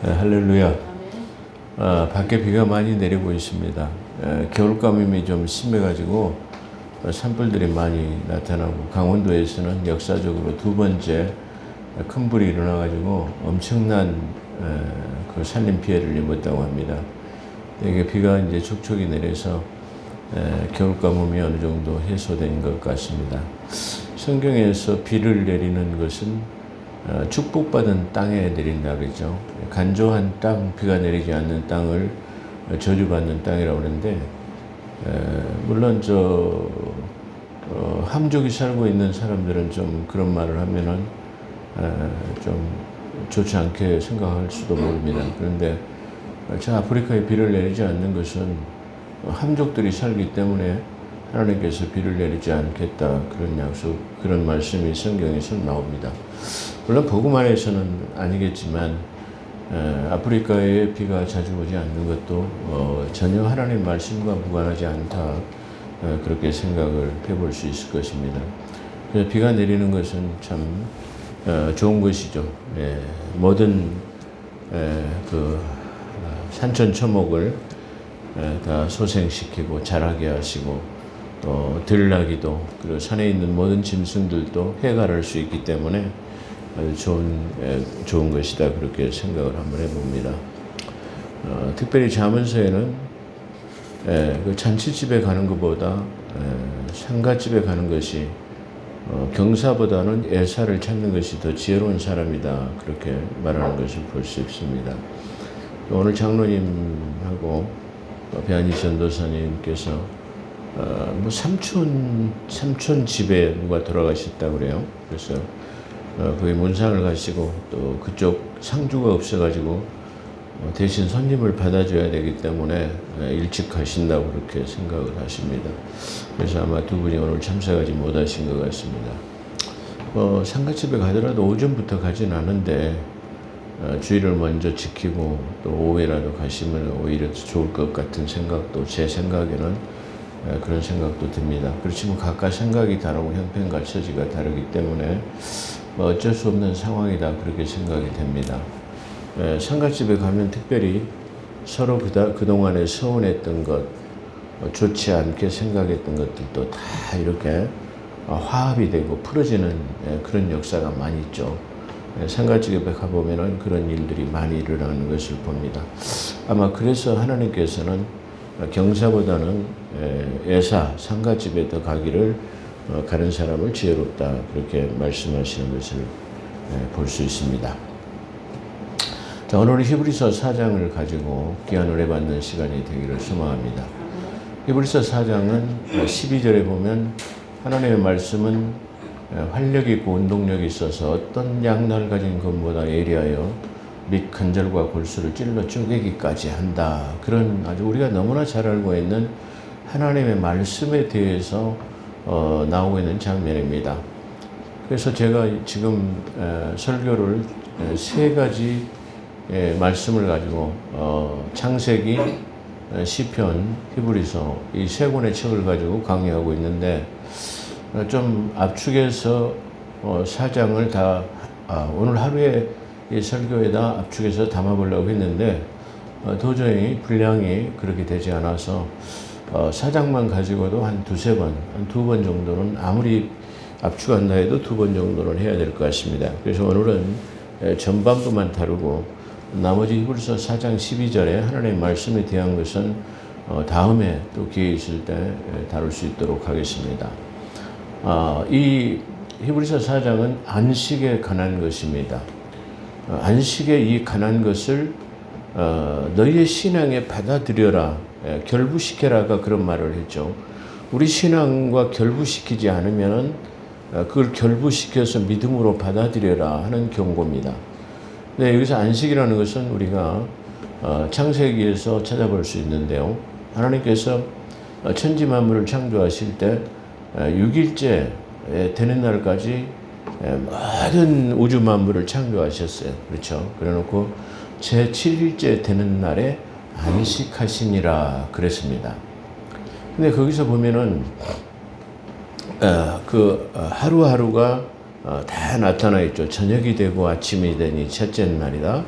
할렐루야. 밖에 비가 많이 내리고 있습니다. 겨울감염이 좀 심해가지고 산불들이 많이 나타나고, 강원도에서는 역사적으로 두 번째 큰 불이 일어나가지고 엄청난 그 산림 피해를 입었다고 합니다. 이게 비가 이제 촉촉이 내려서 겨울가뭄이 어느 정도 해소된 것 같습니다. 성경에서 비를 내리는 것은 축복받은 땅에 내린다 그랬죠. 간조한 땅, 비가 내리지 않는 땅을 저주받는 땅이라고 그러는데, 물론 함족이 살고 있는 사람들은 좀 그런 말을 하면은 좀 좋지 않게 생각할 수도 모릅니다. 그런데 저 아프리카에 비를 내리지 않는 것은 함족들이 살기 때문에 하나님께서 비를 내리지 않겠다, 그런 약속, 그런 말씀이 성경에서 나옵니다. 물론 복음 안에서는 아니겠지만 아프리카에 비가 자주 오지 않는 것도 전혀 하나님 말씀과 무관하지 않다, 그렇게 생각을 해볼 수 있을 것입니다. 그래서 비가 내리는 것은 참 좋은 것이죠. 모든 그 산천초목을 다 소생시키고 자라게 하시고, 또 들나귀도, 그리고 산에 있는 모든 짐승들도 해갈할 수 있기 때문에 아주 좋은 것이다, 그렇게 생각을 한번 해봅니다. 특별히 잠언서에는 그 잔치집에 가는 것보다 상가집에 가는 것이 경사보다는 애사를 찾는 것이 더 지혜로운 사람이다, 그렇게 말하는 것을 볼 수 있습니다. 오늘 장로님하고 배한희 전도사님께서 뭐 삼촌 집에 누가 돌아가셨다고 그래요. 그래서 거기 문상을 가시고, 또 그쪽 상주가 없어가지고 대신 손님을 받아줘야 되기 때문에 일찍 가신다고 그렇게 생각을 하십니다. 그래서 아마 두 분이 오늘 참석하지 못하신 것 같습니다. 상가집에 가더라도 오전부터 가진 않은데 주의를 먼저 지키고 또 오후에라도 가시면 오히려 더 좋을 것 같은 생각도, 제 생각에는 그런 생각도 듭니다. 그렇지만 각각 생각이 다르고 형편과 처지가 다르기 때문에 어쩔 수 없는 상황이다, 그렇게 생각이 됩니다. 상가집에 가면 특별히 서로 그동안에 서운했던 것, 좋지 않게 생각했던 것들도 다 이렇게 화합이 되고 풀어지는 그런 역사가 많이 있죠. 상가집에 가보면은 그런 일들이 많이 일어나는 것을 봅니다. 아마 그래서 하나님께서는 경사보다는 애사, 상가집에 더 가기를 가는 사람을 지혜롭다, 그렇게 말씀하시는 것을 볼 수 있습니다. 자, 오늘은 히브리서 4장을 가지고 귀한 은혜 받는 시간이 되기를 소망합니다. 히브리서 4장은 12절에 보면 하나님의 말씀은 활력이 있고 운동력이 있어서 어떤 양날 가진 것보다 예리하여 및 관절과 골수를 찔러 쪼개기까지 한다. 그런 아주 우리가 너무나 잘 알고 있는 하나님의 말씀에 대해서 나오고 있는 장면입니다. 그래서 제가 지금 설교를 세 가지 말씀을 가지고 창세기, 시편, 히브리서 이 세 권의 책을 가지고 강의하고 있는데, 좀 압축해서 4장을 다 오늘 하루에 이 설교에다 압축해서 담아보려고 했는데 도저히 분량이 그렇게 되지 않아서 4장만 가지고도 한 두세 번, 한 두 번 정도는, 아무리 압축한다 해도 두 번 정도는 해야 될 것 같습니다. 그래서 오늘은 전반부만 다루고 나머지 히브리서 4장 12절에 하나님의 말씀에 대한 것은 다음에 또 기회 있을 때 다룰 수 있도록 하겠습니다. 이 히브리서 4장은 안식에 관한 것입니다. 안식에 이 관한 것을 너희의 신앙에 받아들여라, 결부시켜라가 그런 말을 했죠. 우리 신앙과 결부시키지 않으면 그걸 결부시켜서 믿음으로 받아들여라 하는 경고입니다. 네, 여기서 안식이라는 것은 우리가 창세기에서 찾아볼 수 있는데요. 하나님께서 천지 만물을 창조하실 때 6일째 되는 날까지 모든 우주 만물을 창조하셨어요. 그렇죠? 그래놓고 제 7일째 되는 날에 안식하시니라 그랬습니다. 근데 거기서 보면은 그 하루하루가 다 나타나 있죠. 저녁이 되고 아침이 되니 첫째 날이다.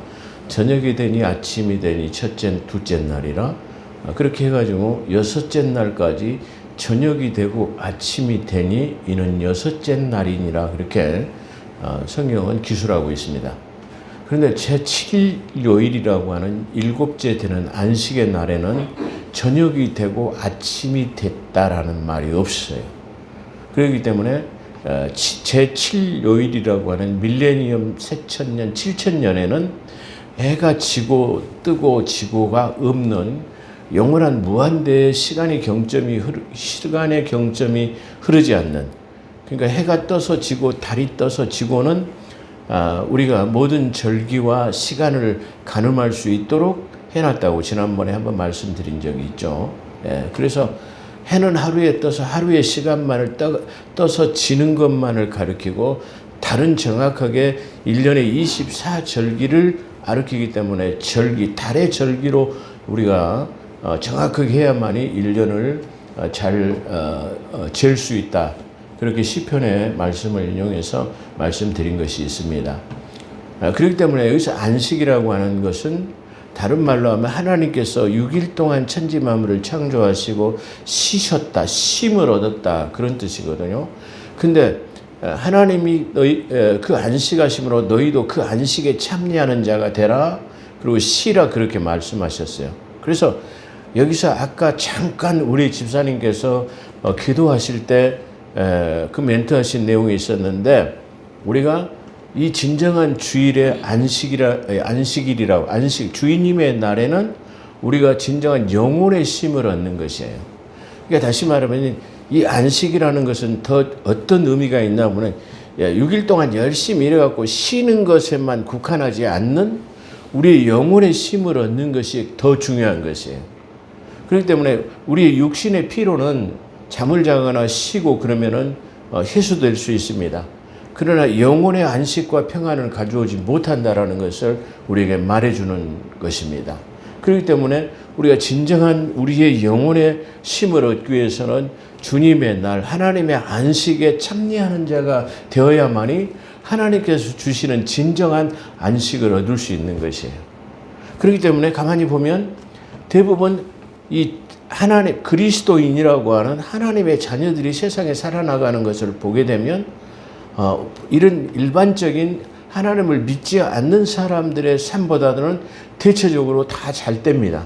저녁이 되니 아침이 되니 첫째, 둘째 날이라 그렇게 해가지고 여섯째 날까지 저녁이 되고 아침이 되니 이는 여섯째 날이니라 그렇게 성경은 기술하고 있습니다. 그런데 제7요일이라고 하는 일곱째 되는 안식의 날에는 저녁이 되고 아침이 됐다라는 말이 없어요. 그렇기 때문에 제7요일이라고 하는 밀레니엄 새천년 7천년에는 해가 지고 뜨고 지고가 없는 영원한 무한대의 시간의 경점이 흐르지 않는, 그러니까 해가 떠서 지고 달이 떠서 지고는 우리가 모든 절기와 시간을 가늠할 수 있도록 해놨다고 지난번에 한번 말씀드린 적이 있죠. 그래서 해는 하루에 떠서 하루의 시간만을 떠서 지는 것만을 가리키고 달은 정확하게 1년의 24절기를 가리키기 때문에 달의 절기로 우리가 정확하게 해야만이 1년을 잘 잴 수 있다. 그렇게 시편의 말씀을 인용해서 말씀드린 것이 있습니다. 그렇기 때문에 여기서 안식이라고 하는 것은 다른 말로 하면 하나님께서 6일 동안 천지 만물을 창조하시고 쉬셨다, 쉼을 얻었다 그런 뜻이거든요. 근데 하나님이 그 안식하심으로 너희도 그 안식에 참여하는 자가 되라 그리고 쉬라 그렇게 말씀하셨어요. 그래서 여기서 아까 잠깐 우리 집사님께서 기도하실 때 그 멘트 하신 내용이 있었는데 우리가 이 진정한 주일의 안식일이라고 주님의 날에는 우리가 진정한 영혼의 쉼을 얻는 것이에요. 그러니까 다시 말하면 이 안식이라는 것은 더 어떤 의미가 있나 하면 6일 동안 열심히 일해갖고 쉬는 것에만 국한하지 않는 우리의 영혼의 쉼을 얻는 것이 더 중요한 것이에요. 그렇기 때문에 우리의 육신의 피로는 잠을 자거나 쉬고 그러면은 해소될 수 있습니다. 그러나 영혼의 안식과 평안을 가져오지 못한다라는 것을 우리에게 말해주는 것입니다. 그렇기 때문에 우리가 진정한 우리의 영혼의 쉼을 얻기 위해서는 주님의 날, 하나님의 안식에 참여하는 자가 되어야만이 하나님께서 주시는 진정한 안식을 얻을 수 있는 것이에요. 그렇기 때문에 가만히 보면 대부분 이 하나님 그리스도인이라고 하는 하나님의 자녀들이 세상에 살아나가는 것을 보게 되면 이런 일반적인 하나님을 믿지 않는 사람들의 삶보다는 대체적으로 다 잘 됩니다.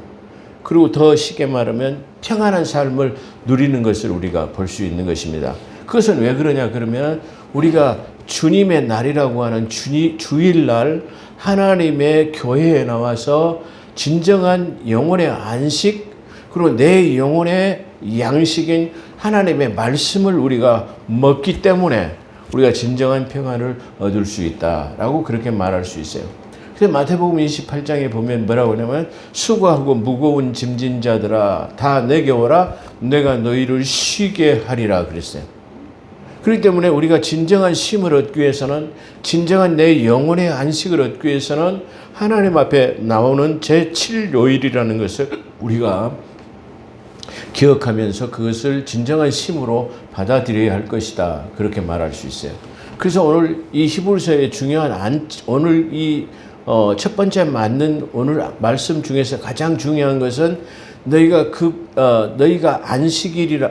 그리고 더 쉽게 말하면 평안한 삶을 누리는 것을 우리가 볼 수 있는 것입니다. 그것은 왜 그러냐 그러면 우리가 주님의 날이라고 하는 주일날 하나님의 교회에 나와서 진정한 영혼의 안식 그리고 내 영혼의 양식인 하나님의 말씀을 우리가 먹기 때문에 우리가 진정한 평안을 얻을 수 있다라고 그렇게 말할 수 있어요. 그래서 마태복음 28장에 보면 뭐라고 하냐면 수고하고 무거운 짐진 자들아 다 내게 오라 내가 너희를 쉬게 하리라 그랬어요. 그렇기 때문에 우리가 진정한 쉼을 얻기 위해서는 진정한 내 영혼의 안식을 얻기 위해서는 하나님 앞에 나오는 제7요일이라는 것을 우리가 기억하면서 그것을 진정한 쉼으로 받아들여야 할 것이다. 그렇게 말할 수 있어요. 그래서 오늘 이 히브리서의 중요한 오늘 이 첫 번째 맞는 오늘 말씀 중에서 가장 중요한 것은 너희가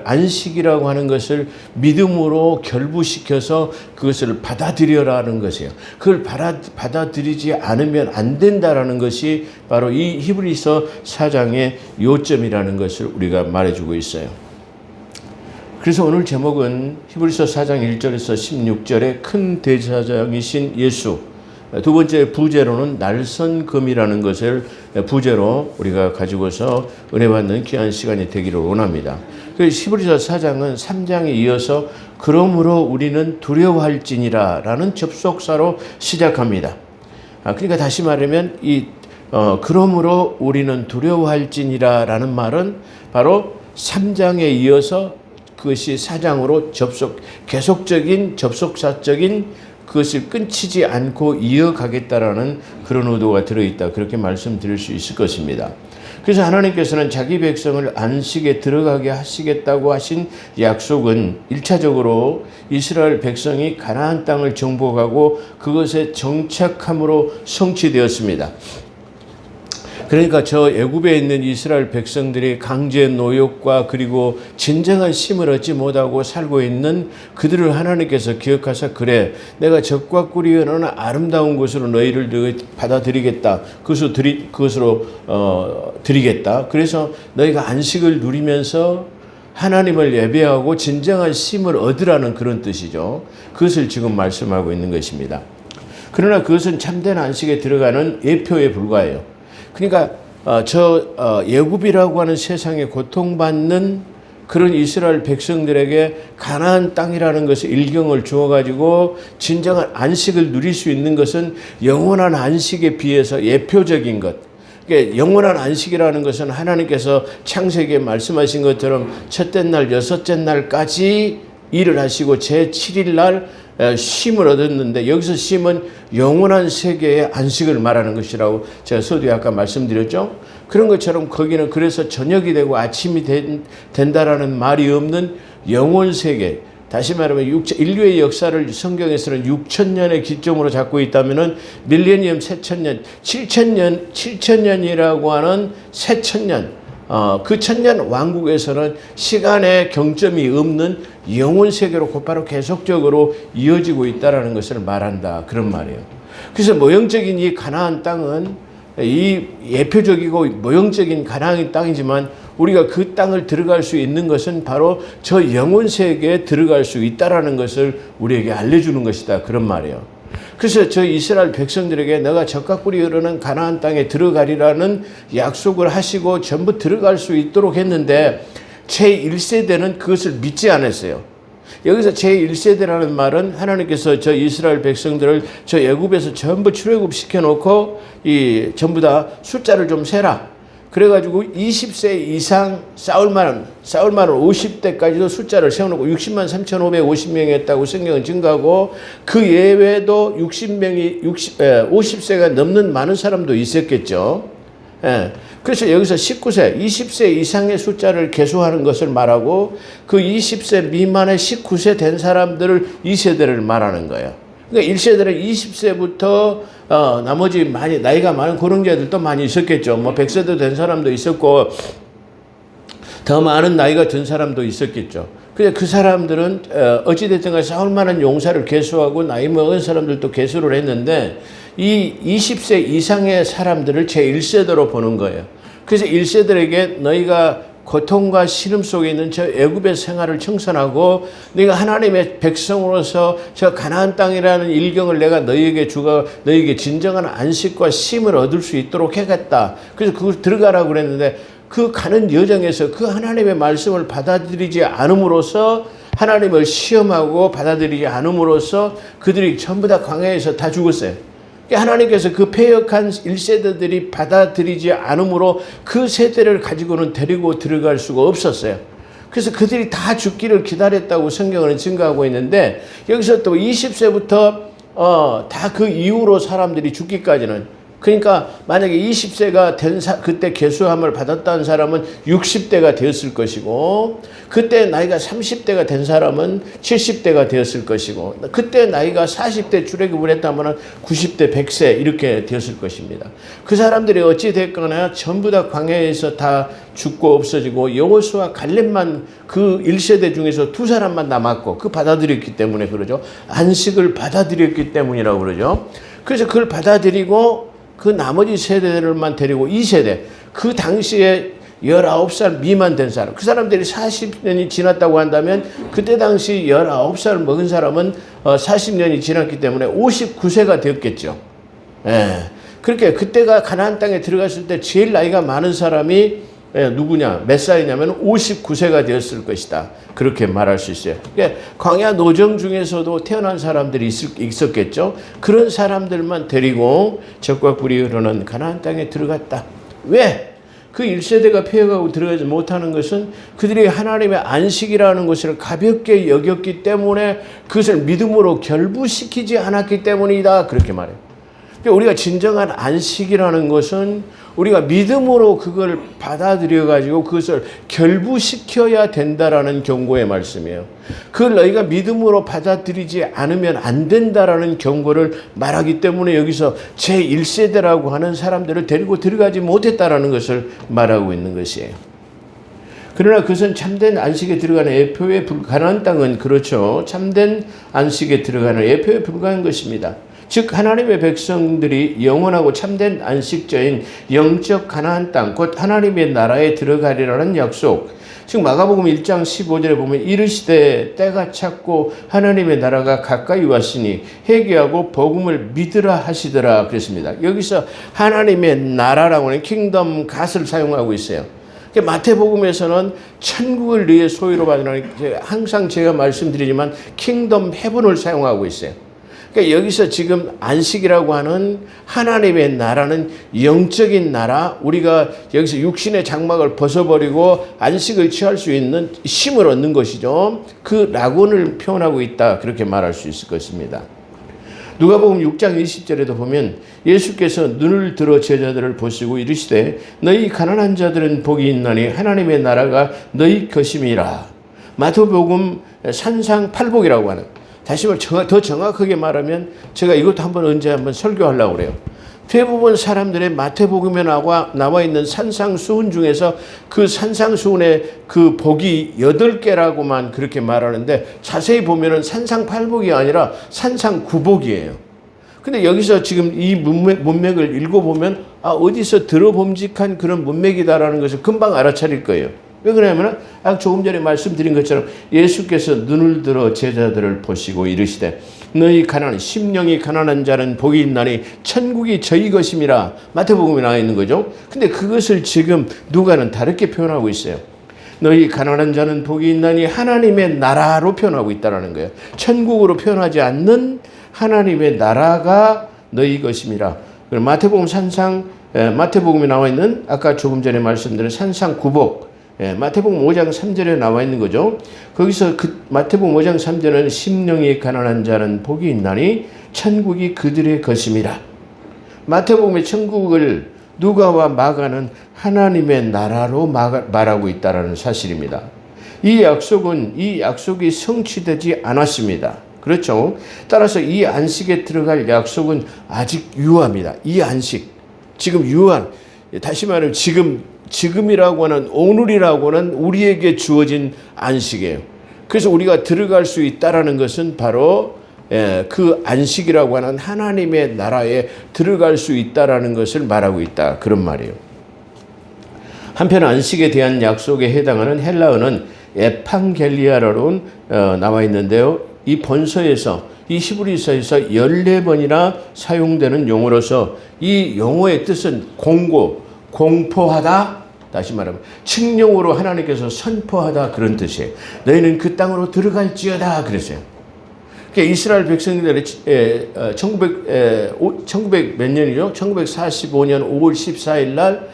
안식이라고 하는 것을 믿음으로 결부시켜서 그것을 받아들여라는 것이에요. 그걸 받아들이지 않으면 안 된다라는 것이 바로 이 히브리서 4장의 요점이라는 것을 우리가 말해주고 있어요. 그래서 오늘 제목은 히브리서 4장 1절에서 16절에 큰 대제사장이신 예수, 두 번째 부제로는 날선금이라는 것을 부제로 우리가 가지고서 은혜 받는 귀한 시간이 되기를 원합니다. 히브리서 4장은 3장에 이어서 그러므로 우리는 두려워할지니라 라는 접속사로 시작합니다. 그러니까 다시 말하면 그러므로 우리는 두려워할지니라 라는 말은 바로 3장에 이어서 그것이 4장으로 계속적인 접속사적인 그것을 끊치지 않고 이어가겠다라는 그런 의도가 들어있다. 그렇게 말씀드릴 수 있을 것입니다. 그래서 하나님께서는 자기 백성을 안식에 들어가게 하시겠다고 하신 약속은 1차적으로 이스라엘 백성이 가나안 땅을 정복하고 그것에 정착함으로 성취되었습니다. 그러니까 저 애굽에 있는 이스라엘 백성들이 강제 노역과 그리고 진정한 쉼을 얻지 못하고 살고 있는 그들을 하나님께서 기억하사 그래 내가 적과 꿀이 흐르는 아름다운 곳으로 너희를 받아들이겠다. 그것으로 드리겠다. 그래서 너희가 안식을 누리면서 하나님을 예배하고 진정한 쉼을 얻으라는 그런 뜻이죠. 그것을 지금 말씀하고 있는 것입니다. 그러나 그것은 참된 안식에 들어가는 예표에 불과해요. 그러니까 애굽이라고 하는 세상에 고통받는 그런 이스라엘 백성들에게 가나안 땅이라는 것을 일경을 주어가지고 진정한 안식을 누릴 수 있는 것은 영원한 안식에 비해서 예표적인 것. 그러니까 영원한 안식이라는 것은 하나님께서 창세기에 말씀하신 것처럼 첫째 날, 여섯째 날까지 일을 하시고 제7일 날 쉼을 얻었는데 여기서 쉼은 영원한 세계의 안식을 말하는 것이라고 제가 서두에 아까 말씀드렸죠. 그런 것처럼 거기는 그래서 저녁이 되고 아침이 된다라는 말이 없는 영원 세계. 다시 말하면 인류의 역사를 성경에서는 6,000년의 기점으로 잡고 있다면은 밀레니엄 새천년, 7,000년이라고 하는 새천년, 그 천년 왕국에서는 시간의 경점이 없는 영원 세계로 곧바로 계속적으로 이어지고 있다라는 것을 말한다. 그런 말이에요. 그래서 모형적인 이 가나안 땅은 이 예표적이고 모형적인 가나안 땅이지만 우리가 그 땅을 들어갈 수 있는 것은 바로 저 영원 세계에 들어갈 수 있다라는 것을 우리에게 알려주는 것이다. 그런 말이에요. 그래서 저 이스라엘 백성들에게 너가 젖과 꿀이 흐르는 가나안 땅에 들어가리라는 약속을 하시고 전부 들어갈 수 있도록 했는데 제1세대는 그것을 믿지 않았어요. 여기서 제1세대라는 말은 하나님께서 저 이스라엘 백성들을 저 애굽에서 전부 출애굽시켜 놓고 전부 다 숫자를 좀 세라. 그래가지고 20세 이상 싸울 만한 50대까지도 숫자를 세워놓고 60만 3,550명이 했다고 성경은 증거하고 그 예외에도 50세가 넘는 많은 사람도 있었겠죠. 예. 그래서 여기서 19세, 20세 이상의 숫자를 계수하는 것을 말하고 그 20세 미만의 19세 된 사람들을 2세대를 말하는 거예요. 그러니까 1세대는 20세부터 나머지 많이 나이가 많은 고령자들도 많이 있었겠죠. 뭐 100세도 된 사람도 있었고 더 많은 나이가 든 사람도 있었겠죠. 근데 그 사람들은 어찌됐든 간에 싸울 만한 용사를 계수하고 나이 먹은 사람들도 계수를 했는데 이 20세 이상의 사람들을 제1세대로 보는 거예요. 그래서 1세들에게 너희가 고통과 시름 속에 있는 저 애굽의 생활을 청산하고 네가 하나님의 백성으로서 저 가나안 땅이라는 일경을 내가 너희에게 주고 너희에게 진정한 안식과 쉼을 얻을 수 있도록 해겠다. 그래서 그걸 들어가라고 그랬는데 그 가는 여정에서 그 하나님의 말씀을 받아들이지 않음으로써 하나님을 시험하고 받아들이지 않음으로써 그들이 전부 다 광야에서 다 죽었어요. 하나님께서 그 패역한 1세대들이 받아들이지 않으므로 그 세대를 가지고는 데리고 들어갈 수가 없었어요. 그래서 그들이 다 죽기를 기다렸다고 성경은 증거하고 있는데 여기서 또 20세부터 다 그 이후로 사람들이 죽기까지는 그러니까 만약에 20세가 된 그때 계수함을 받았다는 사람은 60대가 되었을 것이고 그때 나이가 30대가 된 사람은 70대가 되었을 것이고 그때 나이가 40대 출애굽을 했다면 90대 100세 이렇게 되었을 것입니다. 그 사람들이 어찌 됐거나 전부 다 광야에서 다 죽고 없어지고 여호수아 갈렙만 그 1세대 중에서 두 사람만 남았고 그 받아들였기 때문에 그러죠. 안식을 받아들였기 때문이라고 그러죠. 그래서 그걸 받아들이고 그 나머지 세대들만 데리고 2세대, 그 당시에 19살 미만 된 사람, 그 사람들이 40년이 지났다고 한다면 그때 당시 19살 먹은 사람은 40년이 지났기 때문에 59세가 되었겠죠. 예. 그렇게 그때가 가나안 땅에 들어갔을 때 제일 나이가 많은 사람이 누구냐? 몇 살이냐면 59세가 되었을 것이다. 그렇게 말할 수 있어요. 그러니까 광야 노정 중에서도 태어난 사람들이 있었겠죠. 그런 사람들만 데리고 젖과 꿀이 흐르는 가나안 땅에 들어갔다. 왜? 그 1세대가 폐역하고 들어가지 못하는 것은 그들이 하나님의 안식이라는 것을 가볍게 여겼기 때문에 그것을 믿음으로 결부시키지 않았기 때문이다. 그렇게 말해요. 우리가 진정한 안식이라는 것은 우리가 믿음으로 그걸 받아들여 가지고 그것을 결부시켜야 된다라는 경고의 말씀이에요. 그걸 너희가 믿음으로 받아들이지 않으면 안 된다라는 경고를 말하기 때문에 여기서 제1세대라고 하는 사람들을 데리고 들어가지 못했다라는 것을 말하고 있는 것이에요. 그러나 그것은 참된 안식에 들어가는 예표에 가나안 땅은 그렇죠. 참된 안식에 들어가는 예표에 불과한 것입니다. 즉 하나님의 백성들이 영원하고 참된 안식처인 영적 가나안 땅, 곧 하나님의 나라에 들어가리라는 약속. 즉 마가복음 1장 15절에 보면 이르시되 때가 찼고 하나님의 나라가 가까이 왔으니 회개하고 복음을 믿으라 하시더라 그랬습니다. 여기서 하나님의 나라라고 하는 킹덤 갓을 사용하고 있어요. 마태복음에서는 천국을 너희의 소유로 받으라는, 항상 제가 말씀드리지만 킹덤 헤븐을 사용하고 있어요. 그러니까 여기서 지금 안식이라고 하는 하나님의 나라는 영적인 나라, 우리가 여기서 육신의 장막을 벗어버리고 안식을 취할 수 있는 힘을 얻는 것이죠. 그 낙원을 표현하고 있다, 그렇게 말할 수 있을 것입니다. 누가복음 6장 20절에도 보면 예수께서 눈을 들어 제자들을 보시고 이르시되 너희 가난한 자들은 복이 있나니 하나님의 나라가 너희 것임이라. 마태복음 산상팔복이라고 하는, 다시 말해 더 정확하게 말하면 제가 이것도 언제 한번 설교하려고 그래요. 대부분 사람들의 마태복음에 나와 있는 산상수훈 중에서 그 산상수훈의 그 복이 8개라고만 그렇게 말하는데 자세히 보면은 산상팔복이 아니라 산상구복이에요. 근데 여기서 지금 이 문맥을 읽어보면 어디서 들어봄직한 그런 문맥이다라는 것을 금방 알아차릴 거예요. 왜 그러냐면 조금 전에 말씀드린 것처럼 예수께서 눈을 들어 제자들을 보시고 이르시되 너희 심령이 가난한 자는 복이 있나니 천국이 저희 것임이라. 마태복음에 나와 있는 거죠. 근데 그것을 지금 누가는 다르게 표현하고 있어요. 너희 가난한 자는 복이 있나니 하나님의 나라로 표현하고 있다는 거예요. 천국으로 표현하지 않는 하나님의 나라가 너희 것임이라. 마태복음에 나와 있는 아까 조금 전에 말씀드린 산상구복, 마태복음 5장 3절에 나와 있는 거죠. 거기서 마태복음 5장 3절은 심령이 가난한 자는 복이 있나니 천국이 그들의 것임이라. 마태복음의 천국을 누가와 마가는 하나님의 나라로 말하고 있다는 사실입니다. 이 약속이 성취되지 않았습니다. 그렇죠. 따라서 이 안식에 들어갈 약속은 아직 유효합니다. 이 안식 지금 유효한, 다시 말하면 지금이라고 하는, 오늘이라고 하는 우리에게 주어진 안식이에요. 그래서 우리가 들어갈 수 있다라는 것은 바로 그 안식이라고 하는 하나님의 나라에 들어갈 수 있다라는 것을 말하고 있다, 그런 말이에요. 한편 안식에 대한 약속에 해당하는 헬라어는 에판겔리아로 나와 있는데요. 이 본서에서, 이 히브리서에서 14번이나 사용되는 용어로서 이 용어의 뜻은 공포하다, 다시 말하면 칙령으로 하나님께서 선포하다, 그런 뜻이에요. 너희는 그 땅으로 들어갈지어다 그랬어요. 그러니까 이스라엘 백성들이 1900 몇 년이죠? 1945년 5월 14일 날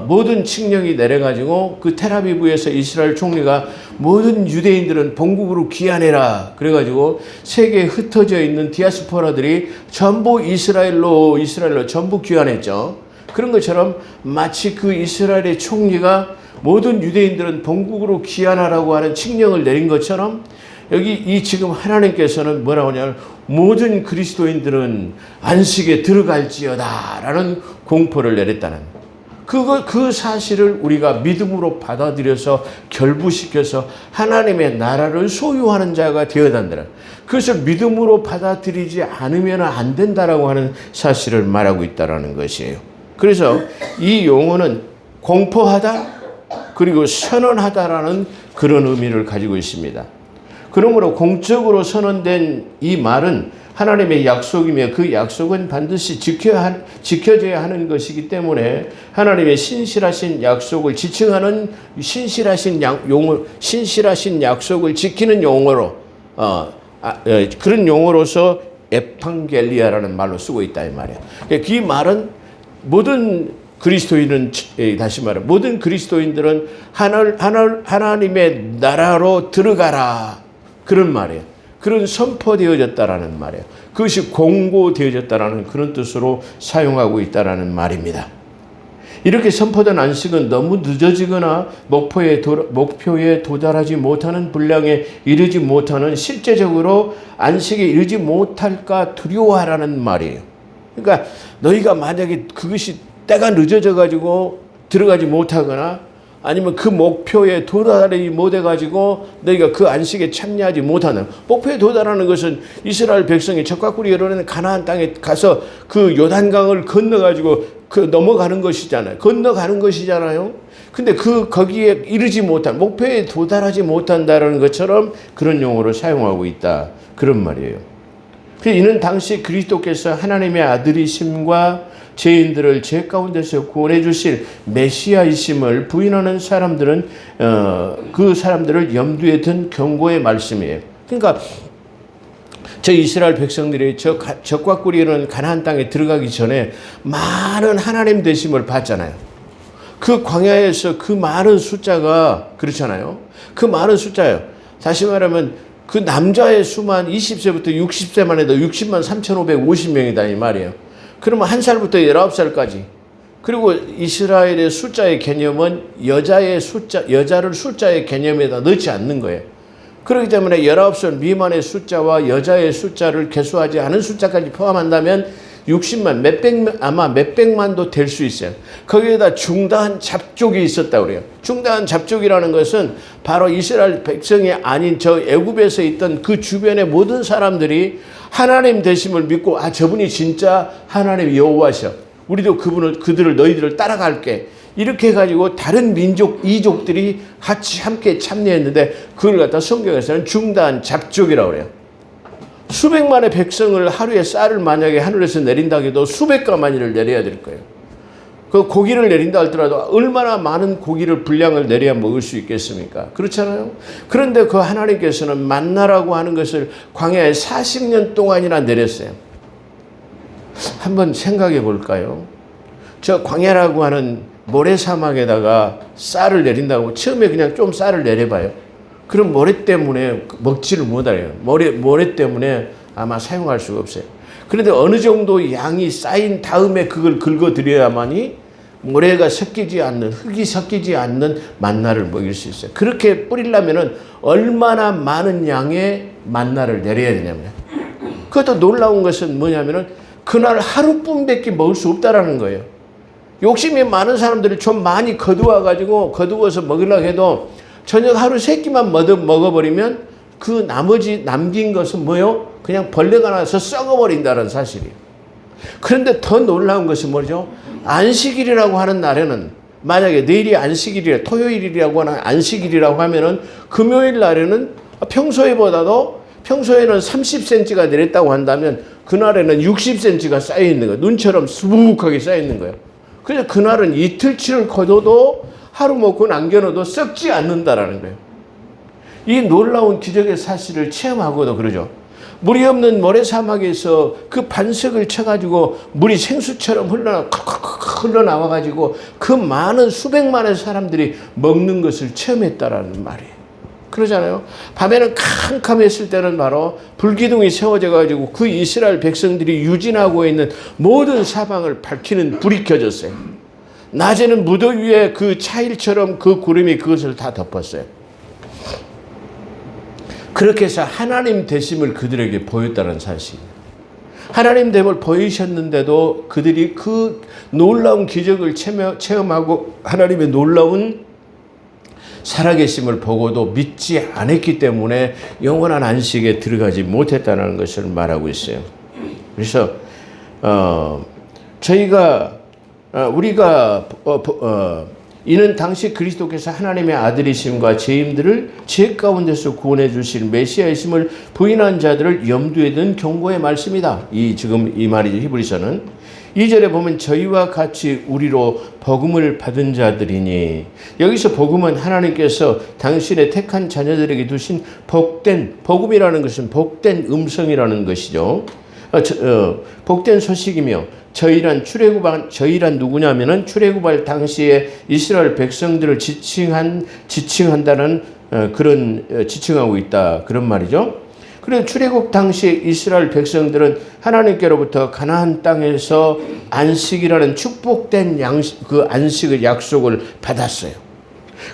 모든 칙령이 내려가지고 그 텔아비브에서 이스라엘 총리가 모든 유대인들은 본국으로 귀환해라 그래가지고 세계에 흩어져 있는 디아스포라들이 전부 이스라엘로 전부 귀환했죠. 그런 것처럼 마치 그 이스라엘의 총리가 모든 유대인들은 본국으로 귀환하라고 하는 칙령을 내린 것처럼 여기 지금 하나님께서는 뭐라고 하냐면 모든 그리스도인들은 안식에 들어갈지어다 라는 공포를 내렸다는, 그 사실을 우리가 믿음으로 받아들여서 결부시켜서 하나님의 나라를 소유하는 자가 되어야 한다. 그것을 믿음으로 받아들이지 않으면 안 된다라고 하는 사실을 말하고 있다는 것이에요. 그래서 이 용어는 공포하다 그리고 선언하다라는 그런 의미를 가지고 있습니다. 그러므로 공적으로 선언된 이 말은 하나님의 약속이며 그 약속은 반드시 지켜져야 하는 것이기 때문에 하나님의 신실하신 약속을 지칭하는 신실하신 약속을 지키는 용어로 그런 용어로서 에판겔리아라는 말로 쓰고 있다 이 말이야. 이 말은 모든 그리스도인들은 하나님의 나라로 들어가라, 그런 말이에요. 그런 선포되어졌다라는 말이에요. 그것이 공고되어졌다라는 그런 뜻으로 사용하고 있다라는 말입니다. 이렇게 선포된 안식은 너무 늦어지거나 목표에 도달하지 못하는 분량에 이르지 못하는, 실제적으로 안식에 이르지 못할까 두려워하라는 말이에요. 그러니까 너희가 만약에 그것이 때가 늦어져 가지고 들어가지 못하거나 아니면 그 목표에 도달하지 못해 가지고 너희가 그 안식에 참여하지 못하는, 목표에 도달하는 것은 이스라엘 백성이 적과 꿀이 흐르는 가나안 땅에 가서 그 요단강을 건너 가지고 넘어가는 것이잖아요. 건너가는 것이잖아요. 근데 거기에 이르지 못한, 목표에 도달하지 못한다는 것처럼 그런 용어를 사용하고 있다, 그런 말이에요. 이는 당시 그리스도께서 하나님의 아들이심과 죄인들을 죄 가운데서 구원해 주실 메시아이심을 부인하는 사람들은 그 사람들을 염두에 둔 경고의 말씀이에요. 그러니까 저 이스라엘 백성들이 적과 꿀이 흐르는 가나안 땅에 들어가기 전에 많은 하나님 되심을 봤잖아요. 그 광야에서 그 많은 숫자가, 그렇잖아요. 그 많은 숫자예요. 다시 말하면 그 남자의 수만 20세부터 60세만 해도 60만 3,550명이다 이 말이에요. 그러면 1살부터 19살까지. 그리고 이스라엘의 숫자의 개념은 여자를 숫자의 개념에다 넣지 않는 거예요. 그렇기 때문에 19살 미만의 숫자와 여자의 숫자를 계수하지 않은 숫자까지 포함한다면 60만, 아마 몇백만도 될 수 있어요. 거기에다 중다한 잡족이 있었다고 그래요. 중다한 잡족이라는 것은 바로 이스라엘 백성이 아닌 저 애굽에서 있던 그 주변의 모든 사람들이 하나님 되심을 믿고, 저분이 진짜 하나님 여호와셔, 우리도 그들을 너희들을 따라갈게, 이렇게 해가지고 다른 민족 이족들이 같이 함께 참여했는데 그걸 갖다 성경에서는 중다한 잡족이라고 그래요. 수백만의 백성을 하루에 쌀을 만약에 하늘에서 내린다 해도 수백 가마니를 내려야 될 거예요. 그 고기를 내린다 할더라도 얼마나 많은 고기를 분량을 내려야 먹을 수 있겠습니까? 그렇잖아요. 그런데 그 하나님께서는 만나라고 하는 것을 광야에 40년 동안이나 내렸어요. 한번 생각해 볼까요? 저 광야라고 하는 모래사막에다가 쌀을 내린다고 처음에 그냥 좀 쌀을 내려봐요. 그럼 모래 때문에 먹지를 못해요. 모래 때문에 아마 사용할 수가 없어요. 그런데 어느 정도 양이 쌓인 다음에 그걸 긁어들여야만이 모래가 섞이지 않는, 흙이 섞이지 않는 만나를 먹일 수 있어요. 그렇게 뿌리려면은 얼마나 많은 양의 만나를 내려야 되냐면, 그것도 놀라운 것은 뭐냐면은 그날 하루뿐밖에 먹을 수 없다라는 거예요. 욕심이 많은 사람들이 좀 많이 거두어서 먹으려고 해도 저녁 하루 3끼만 먹어버리면 그 나머지 남긴 것은 뭐요? 그냥 벌레가 나서 썩어버린다는 사실이에요. 그런데 더 놀라운 것은 뭐죠? 안식일이라고 하는 날에는, 만약에 내일이 안식일이라, 토요일이라고 하는 안식일이라고 하면은 금요일 날에는 평소에는 30cm가 내렸다고 한다면 그날에는 60cm가 쌓여 있는 거예요. 눈처럼 수북하게 쌓여 있는 거예요. 그래서 그날은 이틀치를 거둬도 하루 먹고 남겨놓아도 썩지 않는다라는 거예요. 이 놀라운 기적의 사실을 체험하고도 그러죠. 물이 없는 모래사막에서 그 반석을 쳐가지고 물이 생수처럼 흘러나와가지고 그 많은 수백만의 사람들이 먹는 것을 체험했다라는 말이에요. 그러잖아요. 밤에는 캄캄했을 때는 바로 불기둥이 세워져가지고 그 이스라엘 백성들이 유진하고 있는 모든 사방을 밝히는 불이 켜졌어요. 낮에는 무더위에 그 차일처럼 그 구름이 그것을 다 덮었어요. 그렇게 해서 하나님 되심을 그들에게 보였다는 사실입니다. 하나님 됨을 보이셨는데도 그들이 그 놀라운 기적을 체험하고 하나님의 놀라운 살아계심을 보고도 믿지 않았기 때문에 영원한 안식에 들어가지 못했다는 것을 말하고 있어요. 그래서 우리가 이는 당시 그리스도께서 하나님의 아들이심과 죄인들을 죄 가운데서 구원해 주실 메시아이심을 부인한 자들을 염두에 둔 경고의 말씀이다. 지금 이 말이죠. 히브리서는 2절에 보면 저희와 같이 우리로 복음을 받은 자들이니, 여기서 복음은 하나님께서 당신의 택한 자녀들에게 두신 복음이라는 것은 복된 음성이라는 것이죠. 복된 소식이며, 저희란 누구냐면은 출애굽할 당시에 이스라엘 백성들을 지칭한다는 그런 지칭하고 있다, 그런 말이죠. 그래서 출애굽 당시 이스라엘 백성들은 하나님께로부터 가나안 땅에서 안식이라는 축복된 그 안식의 약속을 받았어요.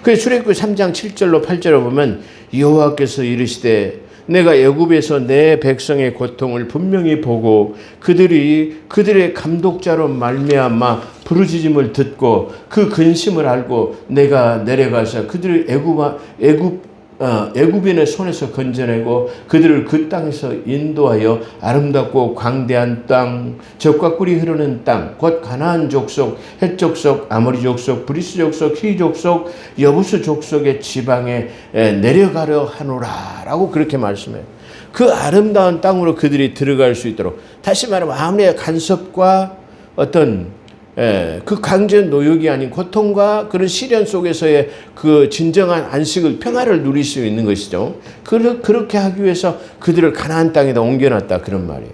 그래서 출애굽 3장 7절로 8절을 보면 여호와께서 이르시되 내가 애굽에서 내 백성의 고통을 분명히 보고 그들의 감독자로 말미암아 부르짖음을 듣고 그 근심을 알고 내가 내려가서 그들을 애굽인의 손에서 건져내고 그들을 그 땅에서 인도하여 아름답고 광대한 땅, 젖과 꿀이 흐르는 땅, 곧 가나안 족속, 헷 족속, 아모리 족속, 브리스 족속, 히 족속, 여부스 족속의 지방에 내려가려 하노라라고 그렇게 말씀해요. 그 아름다운 땅으로 그들이 들어갈 수 있도록, 다시 말하면 아무리 간섭과 어떤 그 강제 노역이 아닌 고통과 그런 시련 속에서의 그 진정한 안식을, 평화를 누릴 수 있는 것이죠. 그렇게 하기 위해서 그들을 가나안 땅에다 옮겨놨다, 그런 말이에요.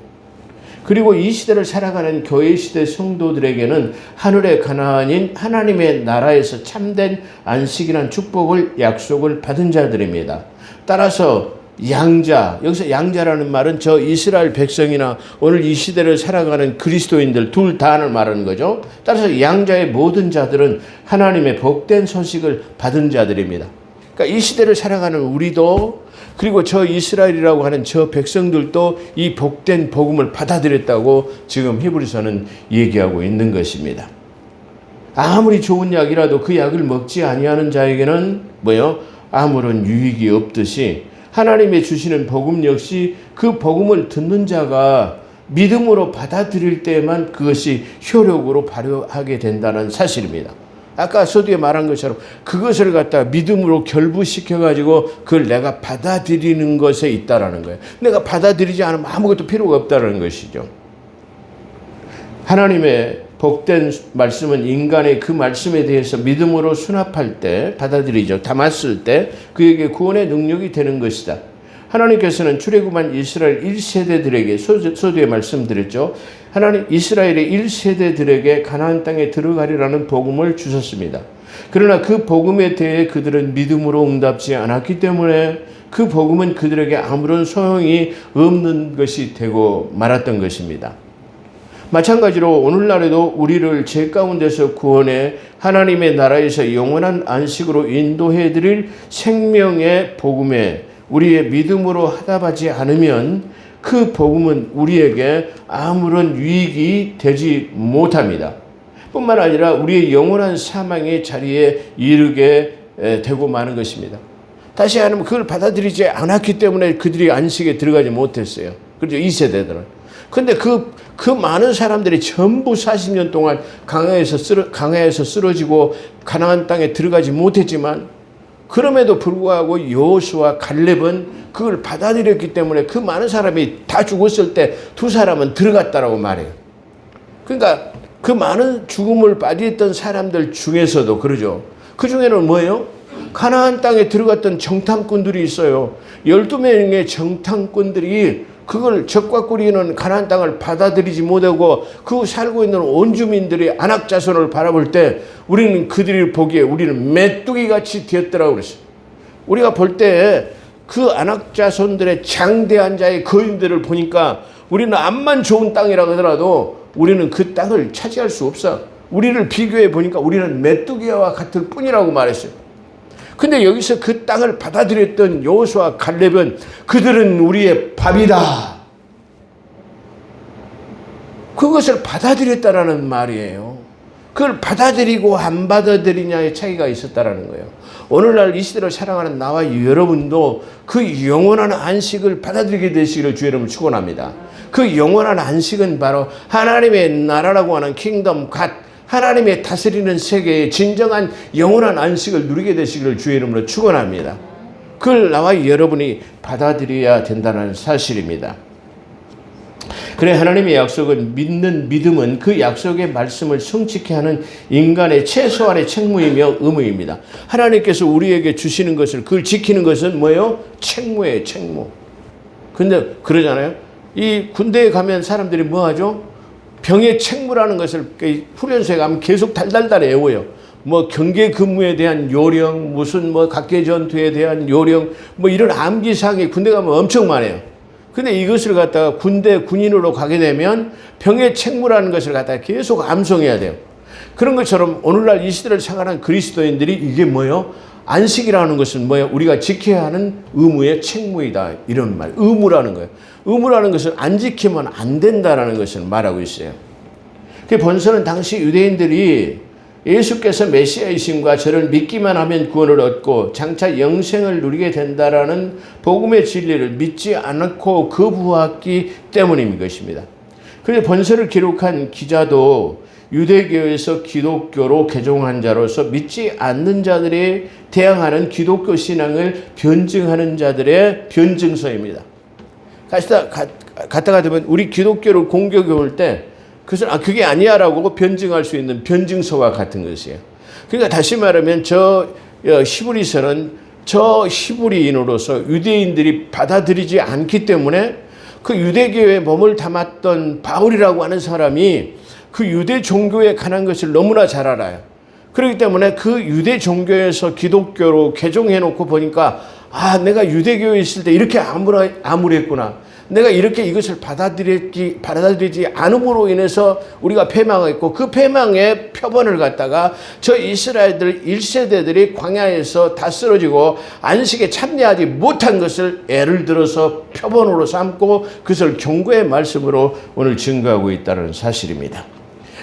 그리고 이 시대를 살아가는 교회 시대 성도들에게는 하늘의 가나안인 하나님의 나라에서 참된 안식이란 축복을, 약속을 받은 자들입니다. 따라서 양자, 여기서 양자라는 말은 저 이스라엘 백성이나 오늘 이 시대를 살아가는 그리스도인들 둘 다를 말하는 거죠. 따라서 양자의 모든 자들은 하나님의 복된 소식을 받은 자들입니다. 그러니까 이 시대를 살아가는 우리도, 그리고 저 이스라엘이라고 하는 저 백성들도 이 복된 복음을 받아들였다고 지금 히브리서는 얘기하고 있는 것입니다. 아무리 좋은 약이라도 그 약을 먹지 아니하는 자에게는 아무런 유익이 없듯이 하나님의 주시는 복음 역시 그 복음을 듣는 자가 믿음으로 받아들일 때만 그것이 효력으로 발휘하게 된다는 사실입니다. 아까 서두에 말한 것처럼 그것을 갖다 믿음으로 결부시켜가지고 그걸 내가 받아들이는 것에 있다라는 거예요. 내가 받아들이지 않으면 아무것도 필요가 없다는 것이죠. 하나님의 복된 말씀은 인간의 그 말씀에 대해서 믿음으로 수납할 때, 받아들이죠. 담았을 때 그에게 구원의 능력이 되는 것이다. 하나님께서는 출애굽한 이스라엘 1세대들에게 서두에 말씀드렸죠. 하나님 이스라엘의 1세대들에게 가나안 땅에 들어가리라는 복음을 주셨습니다. 그러나 그 복음에 대해 그들은 믿음으로 응답지 않았기 때문에 그 복음은 그들에게 아무런 소용이 없는 것이 되고 말았던 것입니다. 마찬가지로 오늘날에도 우리를 죄 가운데서 구원해 하나님의 나라에서 영원한 안식으로 인도해 드릴 생명의 복음에 우리의 믿음으로 하답하지 않으면 그 복음은 우리에게 아무런 유익이 되지 못합니다. 뿐만 아니라 우리의 영원한 사망의 자리에 이르게 되고 마는 것입니다. 다시 하면 그걸 받아들이지 않았기 때문에 그들이 안식에 들어가지 못했어요. 그렇죠? 이 세대들은. 근데 그 많은 사람들이 전부 40년 동안 강해에서 쓰러지고 가나안 땅에 들어가지 못했지만, 그럼에도 불구하고 여호수아 갈렙은 그걸 받아들였기 때문에 그 많은 사람이 다 죽었을 때 두 사람은 들어갔다라고 말해요. 그러니까 그 많은 죽음을 맞이했던 사람들 중에서도 그러죠. 그 중에는 뭐예요? 가나안 땅에 들어갔던 정탐꾼들이 있어요. 12명의 정탐꾼들이 그걸 젖과 꿀이 있는 가나안 땅을 받아들이지 못하고 그 살고 있는 온 주민들이 안악 자손을 바라볼 때 우리는 그들이 보기에 우리는 메뚜기 같이 되었더라고 그랬어요. 우리가 볼 때 그 안악 자손들의 장대한 자의 거인들을 보니까 우리는 암만 좋은 땅이라 하더라도 우리는 그 땅을 차지할 수 없어. 우리를 비교해 보니까 우리는 메뚜기와 같을 뿐이라고 말했어요. 근데 여기서 그 땅을 받아들였던 여호수아 갈렙은 그들은 우리의 밥이다. 그것을 받아들였다라는 말이에요. 그걸 받아들이고 안 받아들이냐의 차이가 있었다라는 거예요. 오늘날 이 시대를 살아가는 나와 여러분도 그 영원한 안식을 받아들이게 되시기를 주의 이름으로 축원합니다. 그 영원한 안식은 바로 하나님의 나라라고 하는 킹덤 갓, 하나님의 다스리는 세계의 진정한 영원한 안식을 누리게 되시기를 주의 이름으로 축원합니다. 그걸 나와 여러분이 받아들여야 된다는 사실입니다. 그래 하나님의 약속은 믿는 믿음은 그 약속의 말씀을 성취케 하는 인간의 최소한의 책무이며 의무입니다. 하나님께서 우리에게 주시는 것을 그걸 지키는 것은 뭐예요? 책무예요, 책무. 근데 그러잖아요. 이 군대에 가면 사람들이 뭐 하죠? 병의 책무라는 것을 훈련소에 가면 계속 달달달 외워요. 뭐 경계 근무에 대한 요령, 무슨 뭐 각계 전투에 대한 요령, 뭐 이런 암기사항이 군대 가면 엄청 많아요. 근데 이것을 갖다가 군인으로 가게 되면 병의 책무라는 것을 갖다가 계속 암송해야 돼요. 그런 것처럼 오늘날 이 시대를 살아가는 그리스도인들이 이게 뭐예요? 안식이라는 것은 뭐예요? 우리가 지켜야 하는 의무의 책무이다. 이런 말. 의무라는 거예요. 의무라는 것은 안 지키면 안 된다라는 것을 말하고 있어요. 그 본서는 당시 유대인들이 예수께서 메시아이심과 저를 믿기만 하면 구원을 얻고 장차 영생을 누리게 된다라는 복음의 진리를 믿지 않고 거부했기 때문인 것입니다. 그래서 본서를 기록한 기자도 유대교에서 기독교로 개종한 자로서 믿지 않는 자들이 대항하는 기독교 신앙을 변증하는 자들의 변증서입니다. 갔다가 되면 우리 기독교를 공격해 올 때 그것은 그게 아니야라고 변증할 수 있는 변증서와 같은 것이에요. 그러니까 다시 말하면 저 히브리서는 저 히브리인으로서 유대인들이 받아들이지 않기 때문에 그 유대교에 몸을 담았던 바울이라고 하는 사람이 그 유대 종교에 관한 것을 너무나 잘 알아요. 그렇기 때문에 그 유대 종교에서 기독교로 개종해놓고 보니까 내가 유대교에 있을 때 이렇게 암울했구나. 내가 이렇게 이것을 받아들이지 않음으로 인해서 우리가 패망했고 그 패망의 표본을 갖다가 저 이스라엘들 1세대들이 광야에서 다 쓰러지고 안식에 참여하지 못한 것을 예를 들어서 표본으로 삼고 그것을 경고의 말씀으로 오늘 증거하고 있다는 사실입니다.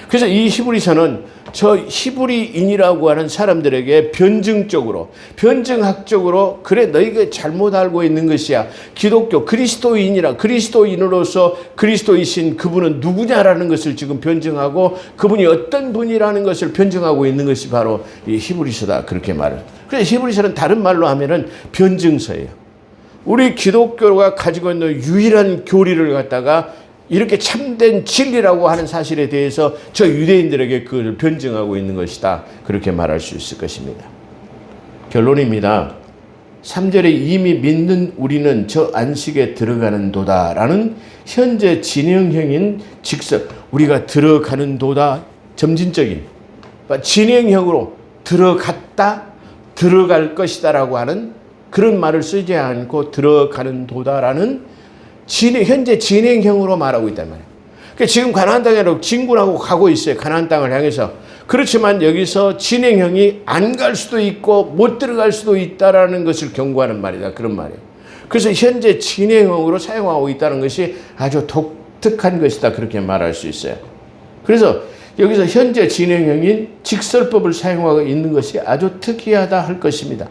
그래서 이 히브리서는 저 히브리인이라고 하는 사람들에게 변증적으로, 변증학적으로 그래 너희가 잘못 알고 있는 것이야. 기독교 그리스도인으로서 그리스도이신 그분은 누구냐라는 것을 지금 변증하고 그분이 어떤 분이라는 것을 변증하고 있는 것이 바로 이 히브리서다. 그렇게 말을. 그래서 히브리서는 다른 말로 하면은 변증서예요. 우리 기독교가 가지고 있는 유일한 교리를 갖다가 이렇게 참된 진리라고 하는 사실에 대해서 저 유대인들에게 그걸 변증하고 있는 것이다. 그렇게 말할 수 있을 것입니다. 결론입니다. 3절에 이미 믿는 우리는 저 안식에 들어가는 도다라는 현재 진행형인 직설, 우리가 들어가는 도다, 점진적인 진행형으로 들어갔다, 들어갈 것이다라고 하는 그런 말을 쓰지 않고 들어가는 도다라는 현재 진행형으로 말하고 있단 말이에요. 그러니까 지금 가나안 땅으로 진군하고 가고 있어요. 가나안 땅을 향해서. 그렇지만 여기서 진행형이 안 갈 수도 있고 못 들어갈 수도 있다라는 것을 경고하는 말이다. 그런 말이에요. 그래서 현재 진행형으로 사용하고 있다는 것이 아주 독특한 것이다. 그렇게 말할 수 있어요. 그래서 여기서 현재 진행형인 직설법을 사용하고 있는 것이 아주 특이하다 할 것입니다.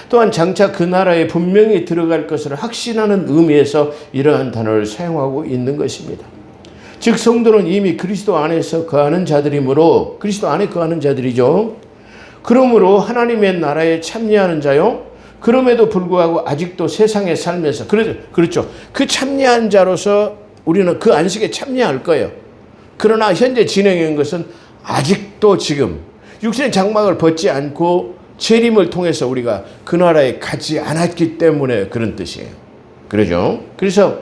또한 장차 그 나라에 분명히 들어갈 것을 확신하는 의미에서 이러한 단어를 사용하고 있는 것입니다. 즉 성도는 이미 그리스도 안에서 거하는 자들이므로 그리스도 안에 거하는 자들이죠. 그러므로 하나님의 나라에 참여하는 자요. 그럼에도 불구하고 아직도 세상에 살면서 그렇죠. 그 참여한 자로서 우리는 그 안식에 참여할 거예요. 그러나 현재 진행한 것은 아직도 지금 육신의 장막을 벗지 않고 재림을 통해서 우리가 그 나라에 가지 않았기 때문에 그런 뜻이에요. 그러죠? 그래서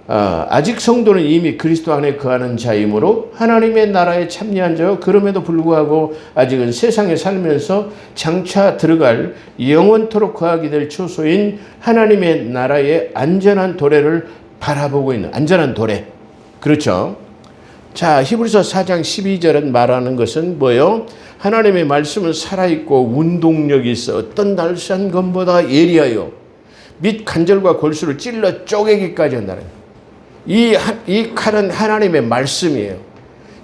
아직 성도는 이미 그리스도 안에 거하는 자이므로 하나님의 나라에 참여한 자요. 그럼에도 불구하고 아직은 세상에 살면서 장차 들어갈 영원토록 거하게 될 초소인 하나님의 나라의 안전한 도래를 바라보고 있는 안전한 도래. 그렇죠? 자, 히브리서 4장 12절은 말하는 것은 뭐예요? 하나님의 말씀은 살아있고 운동력이 있어 어떤 날쌘 검보다 예리하여 및 관절과 골수를 찔러 쪼개기까지 한다는 거예요. 이 칼은 하나님의 말씀이에요.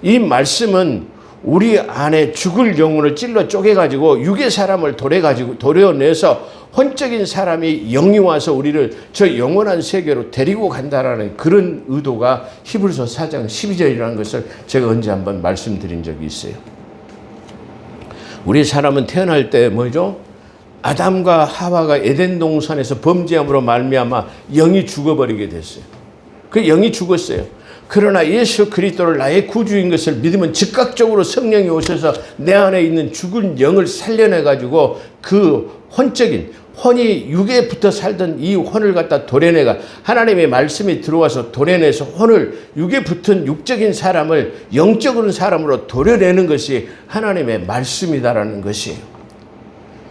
이 말씀은 우리 안에 죽을 영혼을 찔러 쪼개가지고 육의 사람을 도려내서 혼적인 사람이 영이 와서 우리를 저 영원한 세계로 데리고 간다라는 그런 의도가 히브리서 4장 12절이라는 것을 제가 언제 한번 말씀드린 적이 있어요. 우리 사람은 태어날 때 뭐죠? 아담과 하와가 에덴 동산에서 범죄함으로 말미암아 영이 죽어버리게 됐어요. 그 영이 죽었어요. 그러나 예수 그리스도를 나의 구주인 것을 믿으면 즉각적으로 성령이 오셔서 내 안에 있는 죽은 영을 살려내가지고 그 혼이 육에 붙어 살던 이 혼을 갖다 도려내가 하나님의 말씀이 들어와서 도려내서 혼을 육에 붙은 육적인 사람을 영적인 사람으로 도려내는 것이 하나님의 말씀이다라는 것이에요.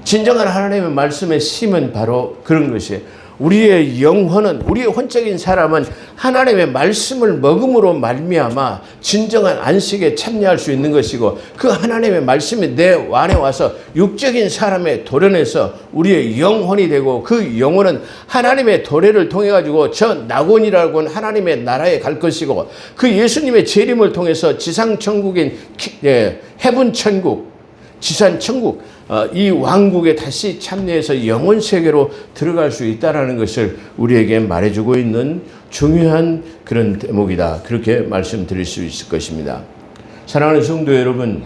진정한 하나님의 말씀의 힘은 바로 그런 것이에요. 우리의 영혼은, 우리의 혼적인 사람은 하나님의 말씀을 먹음으로 말미암아 진정한 안식에 참여할 수 있는 것이고, 그 하나님의 말씀이 내 안에 와서 육적인 사람의 도련에서 우리의 영혼이 되고, 그 영혼은 하나님의 도래를 통해 가지고 저 낙원이라고 하는 하나님의 나라에 갈 것이고, 그 예수님의 재림을 통해서 지상 천국인 해분 천국, 지산 천국, 이 왕국에 다시 참여해서 영혼 세계로 들어갈 수 있다라는 것을 우리에게 말해주고 있는 중요한 그런 대목이다. 그렇게 말씀드릴 수 있을 것입니다. 사랑하는 성도 여러분,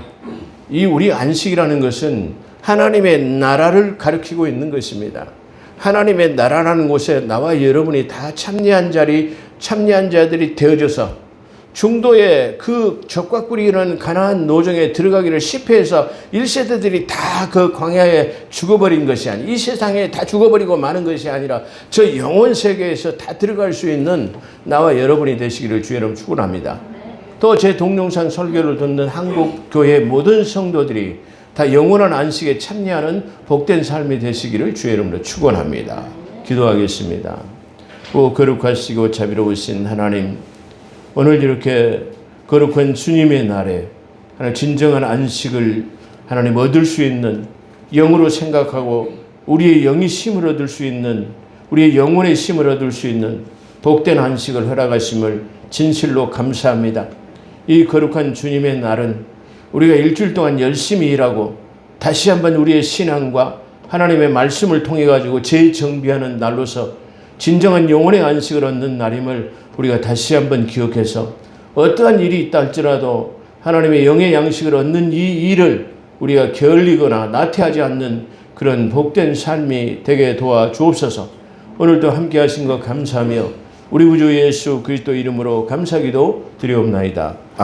이 우리 안식이라는 것은 하나님의 나라를 가리키고 있는 것입니다. 하나님의 나라라는 곳에 나와 여러분이 다 참여한 자들이 되어져서 중도의 그 적과 꿀이라는 가나안 노정에 들어가기를 실패해서 1세대들이 다 그 광야에 죽어버린 것이 아니라, 이 세상에 다 죽어버리고 마는 것이 아니라 저 영혼 세계에서 다 들어갈 수 있는 나와 여러분이 되시기를 주의 이름으로 축원합니다. 또 제 동영상 설교를 듣는 한국 교회 모든 성도들이 다 영원한 안식에 참여하는 복된 삶이 되시기를 주의 이름으로 축원합니다. 기도하겠습니다. 오 거룩하시고 자비로우신 하나님, 오늘 이렇게 거룩한 주님의 날에 하나님 진정한 안식을 하나님 얻을 수 있는, 영으로 생각하고 우리의 영이 쉼을 얻을 수 있는, 우리의 영혼의 쉼을 얻을 수 있는 복된 안식을 허락하심을 진실로 감사합니다. 이 거룩한 주님의 날은 우리가 일주일 동안 열심히 일하고 다시 한번 우리의 신앙과 하나님의 말씀을 통해 가지고 재정비하는 날로서 진정한 영혼의 안식을 얻는 날임을 우리가 다시 한번 기억해서, 어떠한 일이 있다 할지라도 하나님의 영의 양식을 얻는 이 일을 우리가 게을리거나 나태하지 않는 그런 복된 삶이 되게 도와주옵소서. 오늘도 함께 하신 것 감사하며 우리 구주 예수 그리스도 이름으로 감사기도 드리옵나이다. 아멘.